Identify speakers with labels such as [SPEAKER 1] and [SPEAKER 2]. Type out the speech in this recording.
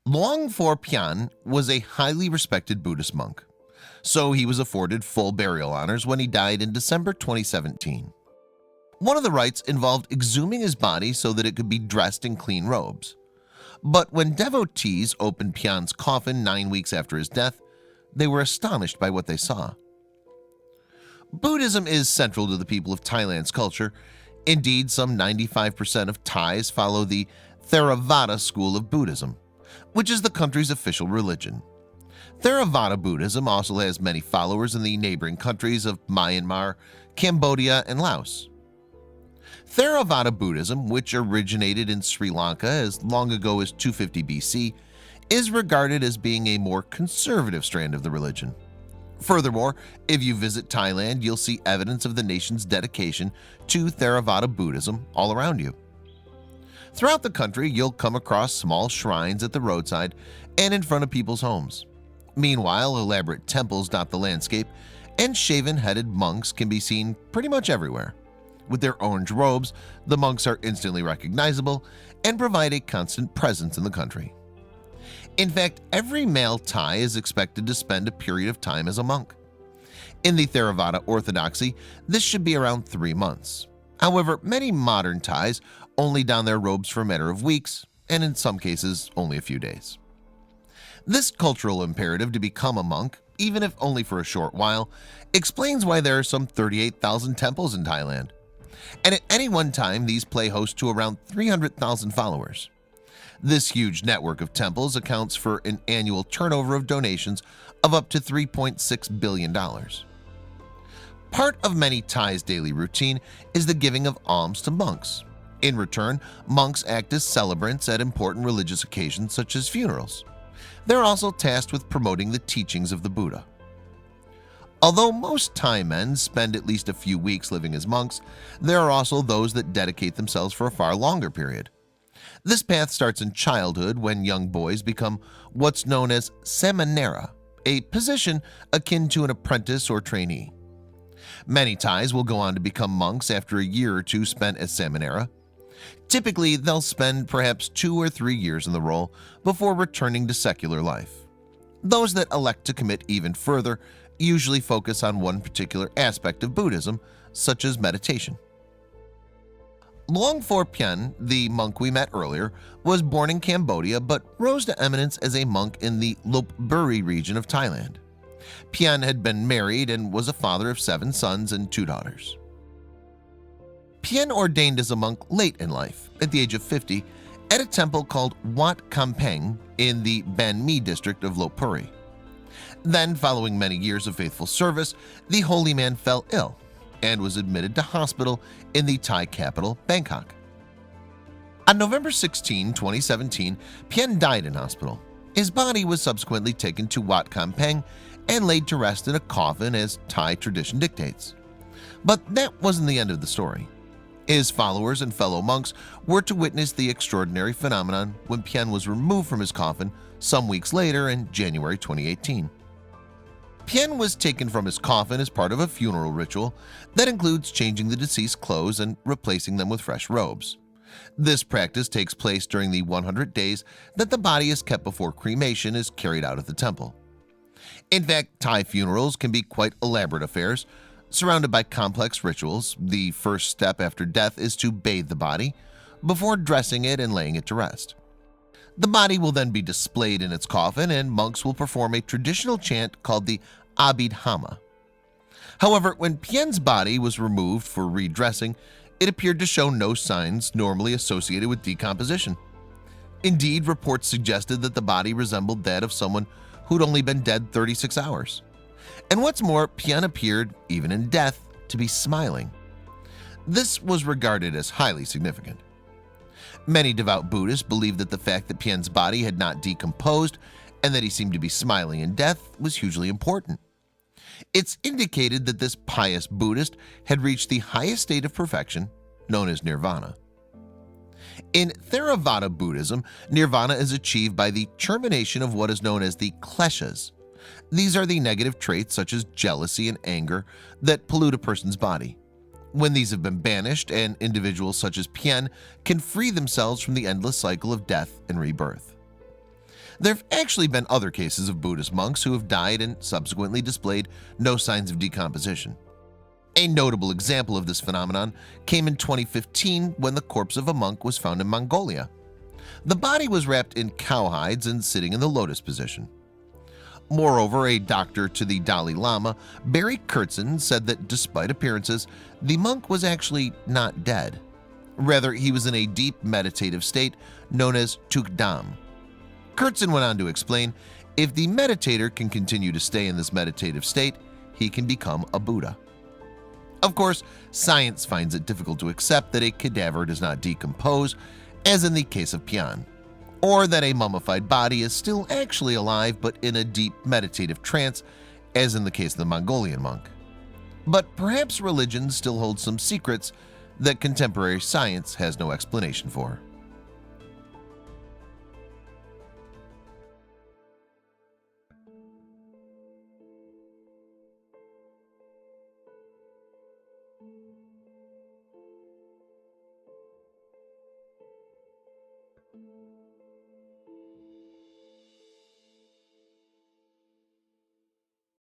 [SPEAKER 1] Luang Phor Pian was a highly respected Buddhist monk, so he was afforded full burial honors when he died in December 2017. One of the rites involved exhuming his body so that it could be dressed in clean robes. But when devotees opened Pian's coffin 9 weeks after his death, they were astonished by what they saw. Buddhism is central to the people of Thailand's culture. Indeed, some 95% of Thais follow the Theravada school of Buddhism, which is the country's official religion. Theravada Buddhism also has many followers in the neighboring countries of Myanmar, Cambodia, and Laos. Theravada Buddhism, which originated in Sri Lanka as long ago as 250 BC, is regarded as being a more conservative strand of the religion. Furthermore, if you visit Thailand, you'll see evidence of the nation's dedication to Theravada Buddhism all around you. Throughout the country, you'll come across small shrines at the roadside and in front of people's homes. Meanwhile, elaborate temples dot the landscape, and shaven-headed monks can be seen pretty much everywhere. With their orange robes, the monks are instantly recognizable and provide a constant presence in the country. In fact, every male Thai is expected to spend a period of time as a monk. In the Theravada orthodoxy, this should be around 3 months. However, many modern Thais only don their robes for a matter of weeks, and in some cases only a few days. This cultural imperative to become a monk, even if only for a short while, explains why there are some 38,000 temples in Thailand. And at any one time, these play host to around 300,000 followers. This huge network of temples accounts for an annual turnover of donations of up to $3.6 billion. Part of many Thais' daily routine is the giving of alms to monks. In return, monks act as celebrants at important religious occasions such as funerals. They're also tasked with promoting the teachings of the Buddha. Although most Thai men spend at least a few weeks living as monks, there are also those that dedicate themselves for a far longer period. This path starts in childhood when young boys become what's known as samanera, a position akin to an apprentice or trainee. Many Thais will go on to become monks after a year or two spent as samanera. Typically, they'll spend perhaps 2 or 3 years in the role before returning to secular life. Those that elect to commit even further usually focus on one particular aspect of Buddhism, such as meditation. Luang Phor Pian, the monk we met earlier, was born in Cambodia but rose to eminence as a monk in the Lopburi region of Thailand. Pian had been married and was a father of 7 sons and 2 daughters. Pian ordained as a monk late in life, at the age of 50, at a temple called Wat Kampeng in the Ban Mi district of Lopburi. Then, following many years of faithful service, the holy man fell ill and was admitted to hospital in the Thai capital, Bangkok. On November 16, 2017, Pian died in hospital. His body was subsequently taken to Wat Kampeng and laid to rest in a coffin as Thai tradition dictates. But that wasn't the end of the story. His followers and fellow monks were to witness the extraordinary phenomenon when Pian was removed from his coffin some weeks later in January 2018. Pian was taken from his coffin as part of a funeral ritual that includes changing the deceased's clothes and replacing them with fresh robes. This practice takes place during the 100 days that the body is kept before cremation is carried out at the temple. In fact, Thai funerals can be quite elaborate affairs, surrounded by complex rituals. The first step after death is to bathe the body before dressing it and laying it to rest. The body will then be displayed in its coffin, and monks will perform a traditional chant called the Abhidhamma. However, when Pian's body was removed for redressing, it appeared to show no signs normally associated with decomposition. Indeed, reports suggested that the body resembled that of someone who'd only been dead 36 hours. And what's more, Pian appeared, even in death, to be smiling. This was regarded as highly significant. Many devout Buddhists believe that the fact that Pian's body had not decomposed and that he seemed to be smiling in death was hugely important. It's indicated that this pious Buddhist had reached the highest state of perfection, known as nirvana. In Theravada Buddhism, nirvana is achieved by the termination of what is known as the kleshas. These are the negative traits such as jealousy and anger that pollute a person's body. When these have been banished, and individuals such as Pian can free themselves from the endless cycle of death and rebirth. There have actually been other cases of Buddhist monks who have died and subsequently displayed no signs of decomposition. A notable example of this phenomenon came in 2015 when the corpse of a monk was found in Mongolia. The body was wrapped in cowhides and sitting in the lotus position. Moreover, a doctor to the Dalai Lama, Barry Kurtzen, said that despite appearances, the monk was actually not dead. Rather, he was in a deep meditative state known as Tukdam. Kurtzen went on to explain, if the meditator can continue to stay in this meditative state, he can become a Buddha. Of course, science finds it difficult to accept that a cadaver does not decompose, as in the case of Pian, or that a mummified body is still actually alive but in a deep meditative trance, as in the case of the Mongolian monk. But perhaps religion still holds some secrets that contemporary science has no explanation for.